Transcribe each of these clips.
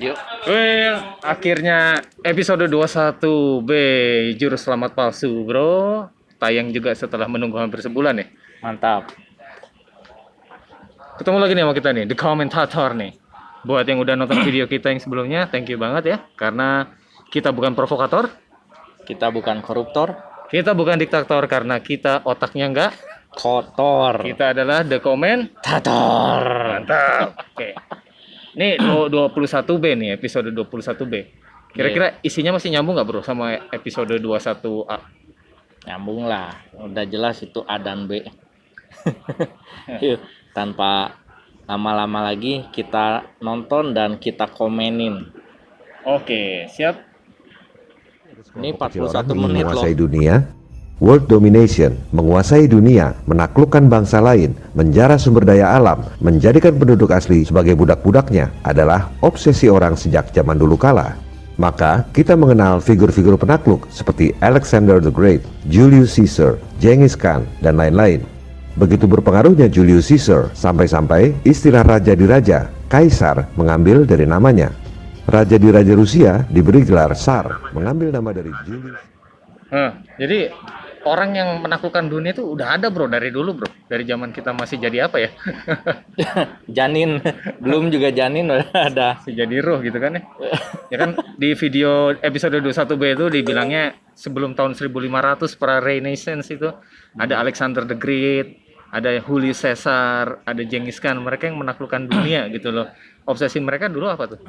Yuk. Akhirnya episode 21B Jurus Selamat Palsu, bro. Tayang juga setelah menunggu hampir sebulan ya. Mantap. Ketemu lagi nih sama kita nih, The Commentator nih. Buat yang udah nonton video kita yang sebelumnya, thank you banget ya. Karena kita bukan provokator, Kita bukan koruptor, kita bukan diktator, karena kita otaknya enggak. kotor. Kita adalah The Commentator. Mantap. Oke. Nih 21B nih, episode 21B. Kira-kira isinya masih nyambung nggak bro sama episode 21A? Nyambung lah. Udah jelas itu A dan B. Yuk, tanpa lama-lama lagi kita nonton dan kita komenin. Oke, siap. Ini Kecil 41 orang ingin menit loh. menguasai dunia. World domination, menguasai dunia, menaklukkan bangsa lain, menjara sumber daya alam, menjadikan penduduk asli sebagai budak-budaknya adalah obsesi orang sejak zaman dulu kala. Maka kita mengenal figur-figur penakluk seperti Alexander the Great, Julius Caesar, Genghis Khan, dan lain-lain. Begitu berpengaruhnya Julius Caesar sampai-sampai istilah raja di raja, kaisar, mengambil dari namanya. Raja di raja Rusia diberi gelar Tsar, mengambil nama dari Julius. Jadi orang yang menaklukkan dunia itu udah ada bro dari dulu bro, dari zaman kita masih jadi apa ya? Janin, belum juga janin udah ada. Masih jadi roh gitu kan ya? Ya kan di video episode 21B itu dibilangnya sebelum tahun 1500 pra Renaissance itu ada Alexander the Great, ada Julius Caesar, ada Genghis Khan, mereka yang menaklukkan dunia gitu loh. Obsesi mereka dulu apa tuh?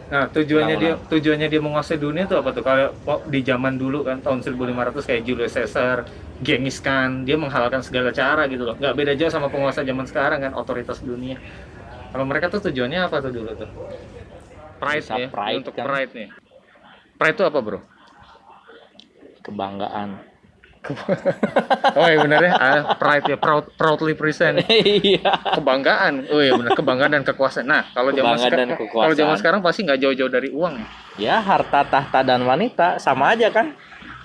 Nah, tujuannya dia menguasai dunia itu apa tuh? Kalau di zaman dulu kan tahun 1500 kayak Julius Caesar, Genghis Khan, dia menghalalkan segala cara gitu loh. Nggak beda jauh sama penguasa zaman sekarang kan, otoritas dunia. Kalau mereka tuh tujuannya apa tuh dulu tuh? Pride Bisa ya, pride untuk kan. pride nih. Pride itu apa bro? Kebanggaan. Oh iya benar ya, pride ya, proudly present. Iya. Kebanggaan, oh iya benar, kebanggaan dan kekuasaan. Nah kalau zaman Kebanggaan dan sekarang, kekuasaan. kalau zaman sekarang pasti nggak jauh-jauh dari uang. Ya, harta, tahta, dan wanita sama aja kan?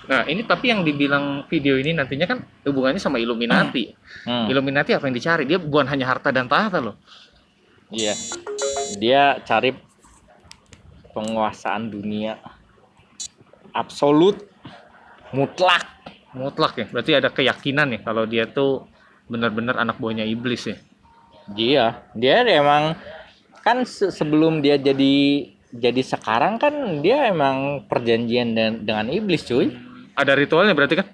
Nah ini tapi yang dibilang video ini nantinya kan hubungannya sama Illuminati. Illuminati apa yang dicari? Dia bukan hanya harta dan tahta loh. Iya. Dia cari penguasaan dunia absolut, mutlak. Mutlak ya, berarti ada keyakinan ya kalau dia tuh benar-benar anak buahnya iblis ya. Dia emang kan sebelum dia jadi sekarang kan dia emang perjanjian dengan iblis, cuy. Ada ritualnya berarti kan?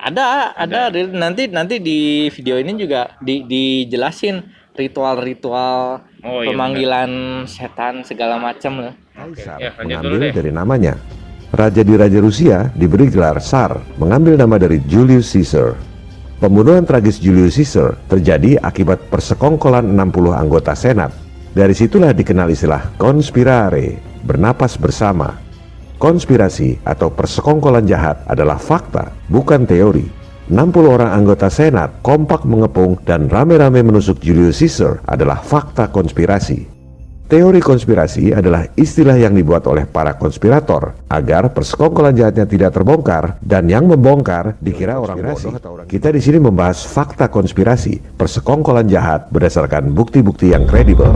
Ada. Nanti di video ini juga dijelasin ritual-ritual Oh, iya, pemanggilan setan segala macam. Kaisar, ya, lanjut dulu mengambil deh. dari namanya. Raja di raja Rusia diberi gelar Tsar, mengambil nama dari Julius Caesar. Pembunuhan tragis Julius Caesar terjadi akibat persekongkolan 60 anggota Senat. Dari situlah dikenal istilah konspirare, bernapas bersama. Konspirasi atau persekongkolan jahat adalah fakta, bukan teori. 60 orang anggota Senat kompak mengepung dan rame-rame menusuk Julius Caesar adalah fakta konspirasi. Teori konspirasi adalah istilah yang dibuat oleh para konspirator agar persekongkolan jahatnya tidak terbongkar dan yang membongkar dikira orang bodoh. Kita di sini membahas fakta konspirasi, persekongkolan jahat berdasarkan bukti-bukti yang kredibel.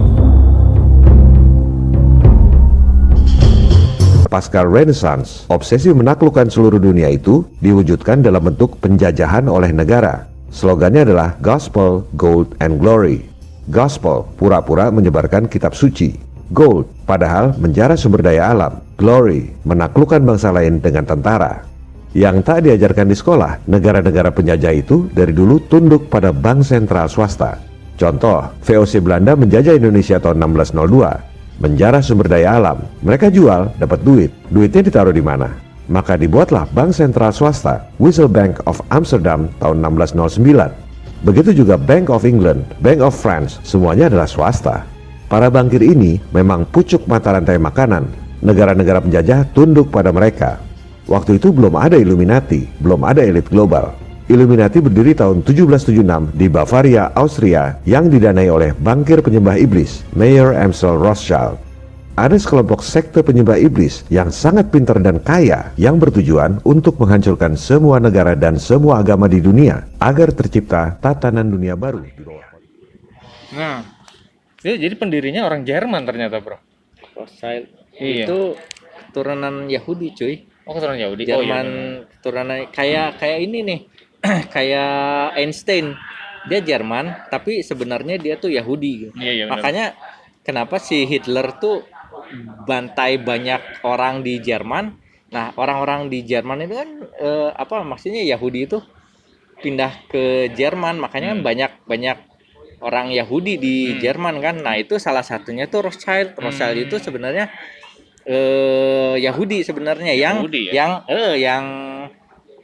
Pasca Renaissance, obsesi menaklukkan seluruh dunia itu diwujudkan dalam bentuk penjajahan oleh negara. Slogannya adalah Gospel, Gold, and Glory. Gospel, pura-pura menyebarkan kitab suci. Gold, padahal menjara sumber daya alam. Glory, menaklukkan bangsa lain dengan tentara. Yang tak diajarkan di sekolah, negara-negara penjajah itu dari dulu tunduk pada bank sentral swasta. Contoh, VOC Belanda menjajah Indonesia tahun 1602. Menjara sumber daya alam. Mereka jual, dapat duit. Duitnya ditaruh di mana? Maka dibuatlah bank sentral swasta, Wissel Bank of Amsterdam tahun 1609. Begitu juga Bank of England, Bank of France, semuanya adalah swasta. Para bankir ini memang pucuk mata rantai makanan. Negara-negara penjajah tunduk pada mereka. Waktu itu belum ada Illuminati, belum ada elit global. Illuminati berdiri tahun 1776 di Bavaria, Austria, yang didanai oleh bankir penyembah iblis, Mayer Amschel Rothschild. Ada sekelompok sekte penyembah iblis yang sangat pintar dan kaya yang bertujuan untuk menghancurkan semua negara dan semua agama di dunia agar tercipta tatanan dunia baru di bawah. Nah, Jadi pendirinya orang Jerman ternyata, Bro. Rothschild Iya. itu keturunan Yahudi, cuy. Oh, keturunan Yahudi. Jerman Oh, iya. keturunan kayak ini nih. Kayak Einstein. Dia Jerman, tapi sebenarnya dia tuh Yahudi gitu. Iya, benar. Makanya kenapa si Hitler tuh bantai banyak orang di Jerman. Nah, orang-orang di Jerman itu kan maksudnya Yahudi itu pindah ke Jerman, makanya kan banyak orang Yahudi di Jerman kan. Nah, itu salah satunya tuh Rothschild. Rothschild itu sebenarnya Yahudi sebenarnya Yahudi, ya? yang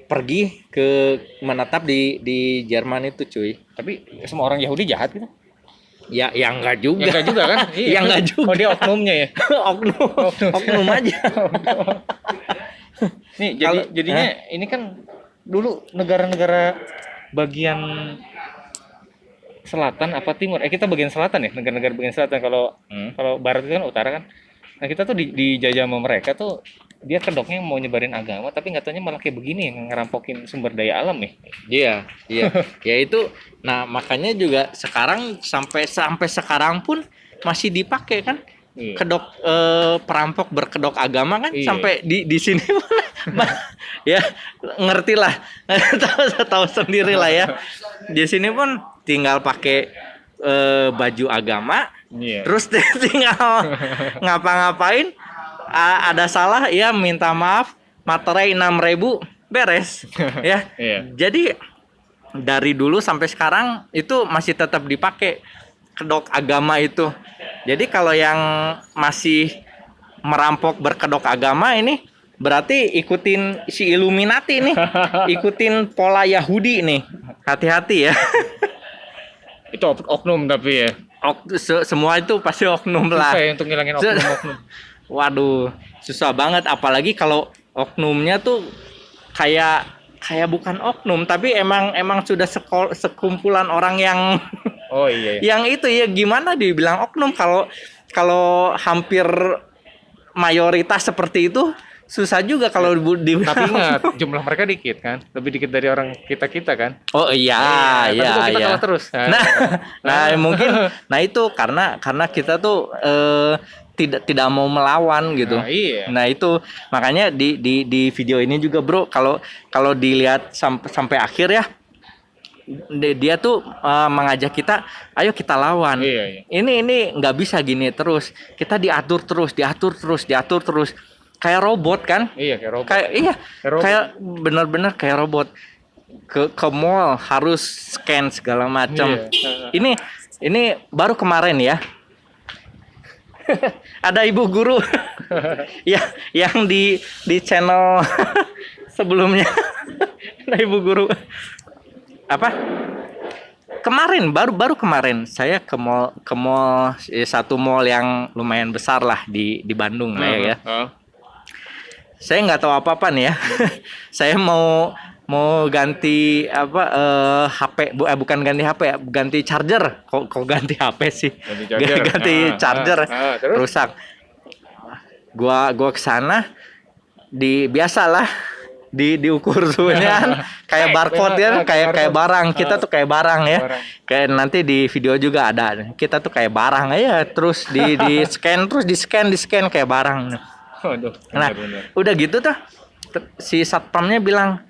pergi ke menetap di Jerman itu, cuy. Tapi semua orang Yahudi jahat gitu. Ya enggak juga. Ya enggak juga kan? Iya. Ya enggak juga. Oh, dia oknumnya ya. oknum aja. Nih, Kalau- jadinya ini kan dulu negara-negara bagian selatan apa timur? Kita bagian selatan ya, negara-negara bagian selatan. Kalau barat itu kan utara kan. Nah, kita tuh dijajah sama mereka tuh, dia kedoknya mau nyebarin agama tapi nggak taunya malah kayak begini yang ngerampokin sumber daya alam nih. Iya. Ya itu. Nah, makanya juga sekarang sampai sekarang pun masih dipakai kan. Iya. Kedok perampok berkedok agama kan Iya. sampai di sini ya ngerti lah. tahu sendiri lah ya. Di sini pun tinggal pakai baju agama. Iya. Terus dia tinggal ngapa-ngapain, ada salah ya minta maaf, materai 6.000 beres ya. Iya. Jadi dari dulu sampai sekarang itu masih tetap dipakai kedok agama itu. Jadi kalau yang masih merampok berkedok agama ini berarti ikutin si Illuminati nih, ikutin pola Yahudi nih. Hati-hati ya. Itu oknum tapi ya. Semua itu pasti oknum lah. Susah ya untuk ngilangin oknum-oknum. Waduh, susah banget apalagi kalau oknumnya tuh kayak bukan oknum tapi emang sudah sekumpulan orang yang Oh iya. yang itu ya gimana dibilang oknum kalau hampir mayoritas seperti itu susah juga kalau dibilang. Tapi ingat, jumlah mereka dikit kan, lebih dikit dari orang kita kan. Oh iya, Tapi kok kita kalah terus. Nah, mungkin itu karena kita tuh tidak mau melawan gitu. Nah, iya. Nah, itu makanya di video ini juga, Bro, kalau dilihat sampai akhir ya, dia tuh mengajak kita, ayo kita lawan. Iya. Ini nggak bisa gini terus. Kita diatur terus. Kayak robot kan? Iya, kayak robot. Kayak benar-benar kayak robot. Ke mall harus scan segala macam. Iya. Ini baru kemarin ya. Ada ibu guru ya yang di channel sebelumnya. Ada ibu guru apa? Kemarin baru kemarin saya ke mall satu mall yang lumayan besar lah di Bandung lah ya. Saya nggak tahu apa-apa nih ya. Saya mau ganti HP, bukan ganti HP ya, ganti charger. Kok ganti HP sih? Ganti charger. Terus? Rusak. Gua kesana biasalah diukur suhunya kan kayak barcode ya, kayak barang. Kita tuh kayak barang ya. Kayak nanti di video juga ada. Kita tuh kayak barang aja, terus di scan terus di scan kayak barang. Waduh, Nah, benar. udah gitu tuh si satpamnya bilang,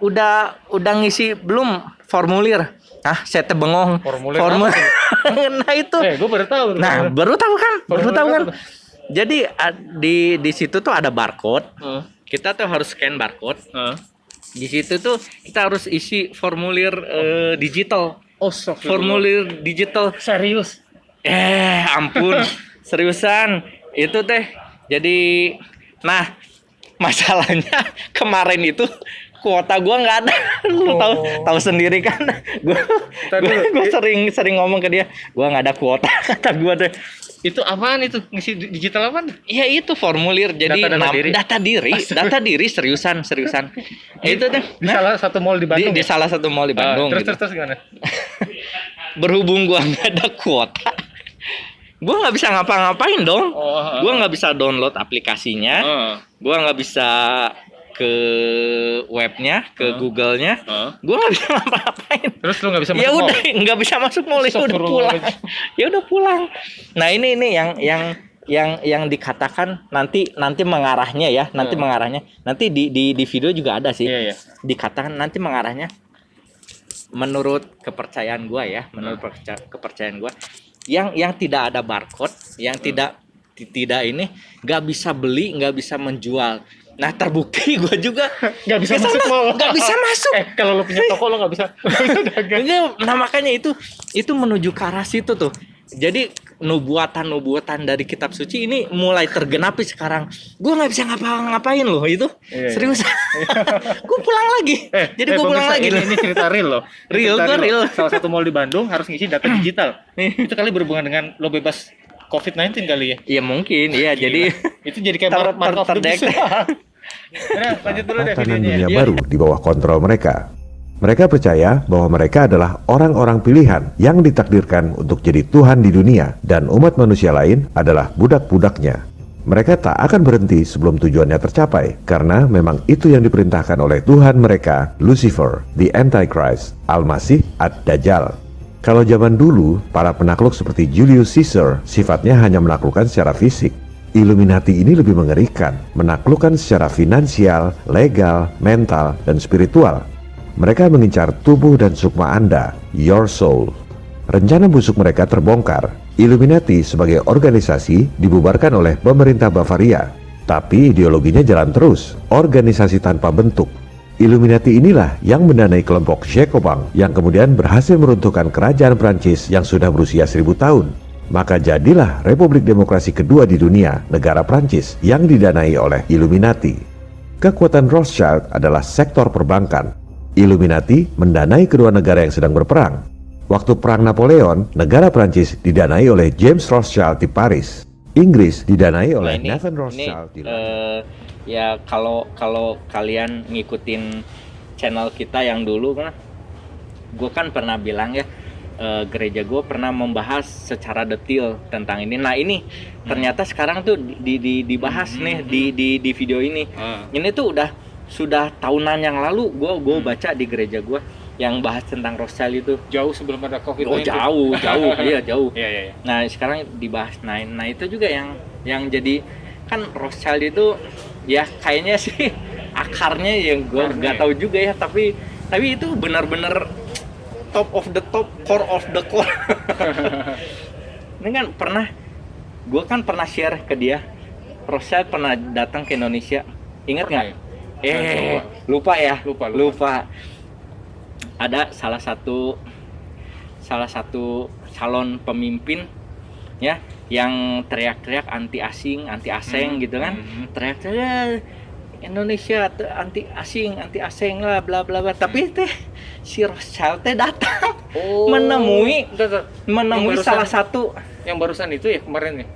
udah ngisi belum formulir? Ah, saya teh bengong. Formulir Nah itu. Gue baru tahu. Nah, baru tahu kan? Formulir apa? Jadi di situ tuh ada barcode. Kita tuh harus scan barcode. Di situ tuh kita harus isi formulir digital. Oh, Formulir digital. serius. Ampun. Seriusan. Itu teh. Jadi, nah, masalahnya kemarin itu kuota gua nggak ada. Lu tahu sendiri kan. Gua sering ngomong ke dia, gua nggak ada kuota, kata gua deh. Itu apaan itu? Ngisi digital apaan? Ya itu formulir. Jadi data diri seriusan. Itu deh. Di salah satu mall di Bandung. Di salah satu mall di Bandung. Terus gitu. gimana? Berhubung gua nggak ada kuota, gua nggak bisa ngapa-ngapain dong. Gua nggak bisa download aplikasinya. Gua nggak bisa ke webnya, ke Heeh. Google-nya, Heeh. gue nggak bisa ngapa-ngapain. Terus lu nggak bisa Ya masuk udah mall? nggak bisa masuk mall, ya udah pulang. Ya udah pulang. Nah ini yang dikatakan nanti mengarahnya ya, nanti Hmm. mengarahnya. Nanti di video juga ada sih. Iya, iya. Dikatakan nanti mengarahnya menurut kepercayaan gua ya, menurut kepercayaan gua yang tidak ada barcode, yang tidak ini nggak bisa beli, nggak bisa menjual. Nah terbukti gua juga Nggak bisa ke sana, masuk mall. nggak bisa masuk. Kalau lu punya toko lu nggak bisa dagang. Nah makanya itu menuju ke arah situ tuh. Jadi nubuatan dari kitab suci ini mulai tergenapi sekarang. Gue nggak bisa ngapa-ngapain loh itu. Iya, iya. Serius. Gue pulang lagi. Jadi gue pulang lagi. Ini cerita real loh. Real, Cerita gua real. Salah satu mall di Bandung harus ngisi data digital. Itu kali berhubungan dengan lo bebas COVID-19 kali ya. Iya mungkin. Iya jadi Itu jadi kayak mark of the beast. Nah, lanjut dulu deh tatanan videonya. dunia Iya. baru di bawah kontrol mereka. Mereka percaya bahwa mereka adalah orang-orang pilihan yang ditakdirkan untuk jadi Tuhan di dunia dan umat manusia lain adalah budak-budaknya. Mereka tak akan berhenti sebelum tujuannya tercapai karena memang itu yang diperintahkan oleh Tuhan mereka, Lucifer, the Antichrist, Al-Masih, Ad-Dajjal. Kalau zaman dulu, para penakluk seperti Julius Caesar sifatnya hanya menaklukkan secara fisik. Illuminati ini lebih mengerikan, menaklukkan secara finansial, legal, mental, dan spiritual. Mereka mengincar tubuh dan sukma Anda, your soul. Rencana busuk mereka terbongkar. Illuminati sebagai organisasi dibubarkan oleh pemerintah Bavaria. Tapi ideologinya jalan terus, organisasi tanpa bentuk. Illuminati inilah yang mendanai kelompok Jacobin yang kemudian berhasil meruntuhkan kerajaan Prancis yang sudah berusia 1000 tahun. Maka jadilah Republik Demokrasi kedua di dunia, negara Prancis, yang didanai oleh Illuminati. Kekuatan Rothschild adalah sektor perbankan. Illuminati mendanai kedua negara yang sedang berperang. Waktu Perang Napoleon, negara Prancis didanai oleh James Rothschild di Paris. Inggris didanai oleh Nathan Rothschild di London. ya kalau kalian ngikutin channel kita yang dulu kan, gue kan pernah bilang ya, gereja gue pernah membahas secara detail tentang ini. Nah ini ternyata sekarang tuh dibahas nih di video ini. Ini tuh sudah tahunan yang lalu gue baca di gereja gue yang bahas tentang Rothschild itu. Jauh sebelum ada COVID-19. Oh jauh, iya jauh. Iya. Nah sekarang dibahas. Nah itu juga yang jadi kan Rothschild itu ya kayaknya sih akarnya yang gue nggak tahu juga ya, tapi itu benar-benar top of the top, core of the core. Ini kan gue kan pernah share ke dia, Rothschild pernah datang ke Indonesia, ingat nggak? Lupa ya, lupa. Ada salah satu calon pemimpin ya yang teriak-teriak anti asing gitu kan, teriak-teriak Indonesia anti asing lah bla bla bla. Tapi teh si Rothschild teh datang menemui salah satu yang barusan itu ya kemarin ya.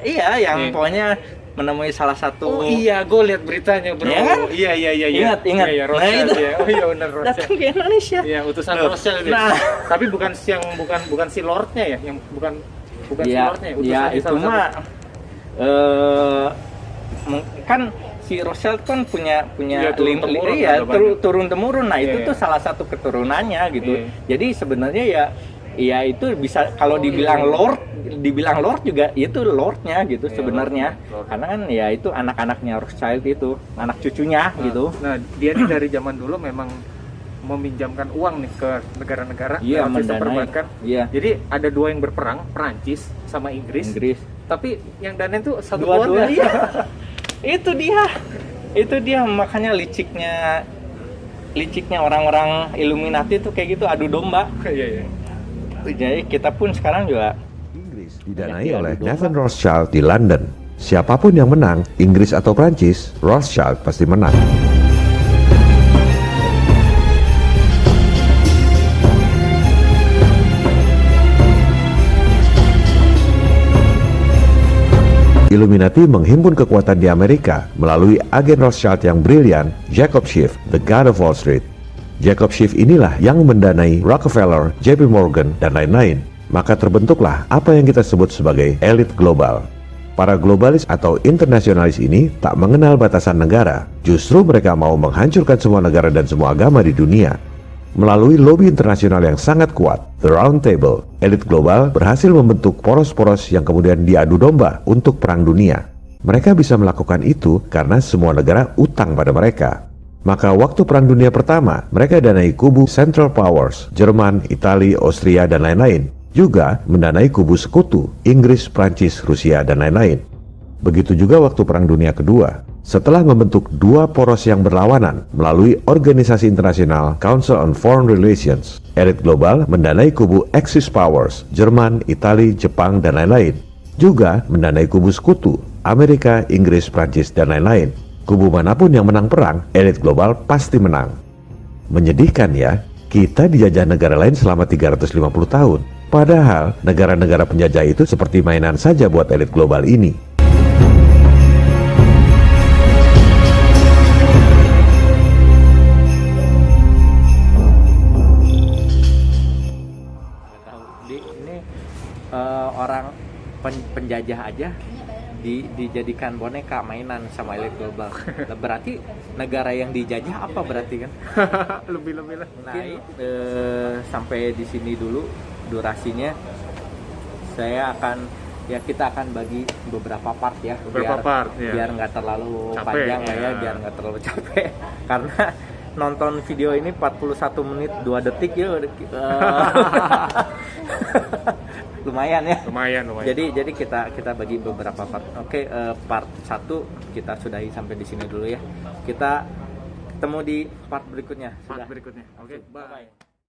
Iya yang pokoknya menemui salah satu. Oh iya, gue lihat beritanya bro. Ya kan? Iya. Ingat. Iya, Nah itu. ya. Oh iya benar Rothschild. Datang ke Indonesia. Iya, utusan Loh. Rothschild. Nah. Tapi bukan si lordnya ya, yang bukan si Ya, lordnya. ya itu salah mah kan si Rothschild kan punya Iya, turun temurun. Nah itu Iya. tuh salah satu keturunannya gitu. Iya. Jadi sebenarnya ya itu bisa kalau dibilang lord juga itu lordnya gitu Iya, sebenarnya. lord. Karena kan ya itu anak-anaknya Rothschild itu, anak cucunya gitu. Nah, dia nih dari zaman dulu memang meminjamkan uang nih ke negara-negara Iya, lewat sistem mendanai. perbankan. Iya. Jadi ada dua yang berperang, Perancis sama Inggris. Tapi yang danain tuh satu Dua-dua keluarga. iya. Itu dia makanya liciknya orang-orang Illuminati tuh kayak gitu, adu domba. Iya. Jadi kita pun sekarang juga Inggris didanai oleh Nathan Rothschild di London. Siapapun yang menang, Inggris atau Prancis, Rothschild pasti menang. Illuminati menghimpun kekuatan di Amerika melalui agen Rothschild yang brilian, Jacob Schiff, the God of Wall Street. Jacob Schiff inilah yang mendanai Rockefeller, JP Morgan, dan lain-lain. Maka terbentuklah apa yang kita sebut sebagai elit global. Para globalis atau internasionalis ini tak mengenal batasan negara. Justru mereka mau menghancurkan semua negara dan semua agama di dunia. Melalui lobby internasional yang sangat kuat, The Round Table, elit global berhasil membentuk poros-poros yang kemudian diadu domba untuk perang dunia. Mereka bisa melakukan itu karena semua negara utang pada mereka. Maka waktu Perang Dunia Pertama, mereka danai kubu Central Powers, Jerman, Italia, Austria, dan lain-lain. Juga mendanai kubu sekutu, Inggris, Prancis, Rusia, dan lain-lain. Begitu juga waktu Perang Dunia Kedua. Setelah membentuk dua poros yang berlawanan melalui organisasi internasional Council on Foreign Relations, elit global mendanai kubu Axis Powers, Jerman, Italia, Jepang, dan lain-lain. Juga mendanai kubu sekutu, Amerika, Inggris, Prancis, dan lain-lain. Kubu manapun yang menang perang, elit global pasti menang. Menyedihkan ya, kita dijajah negara lain selama 350 tahun. Padahal negara-negara penjajah itu seperti mainan saja buat elit global ini. Nggak tahu. Ini orang penjajah aja dijadikan boneka mainan sama elit global. Berarti negara yang dijajah apa berarti kan? Lebih-lebih lah. Nah, sampai di sini dulu durasinya. Kita akan bagi beberapa part ya. Biar nggak terlalu capek, panjang lah ya, ya. biar nggak terlalu capek. Karena nonton video ini 41 menit 2 detik ya. Lumayan ya. Lumayan. Jadi kita bagi beberapa part. Oke, part 1 kita sudahi sampai di sini dulu ya. Kita ketemu di part berikutnya. Oke, bye.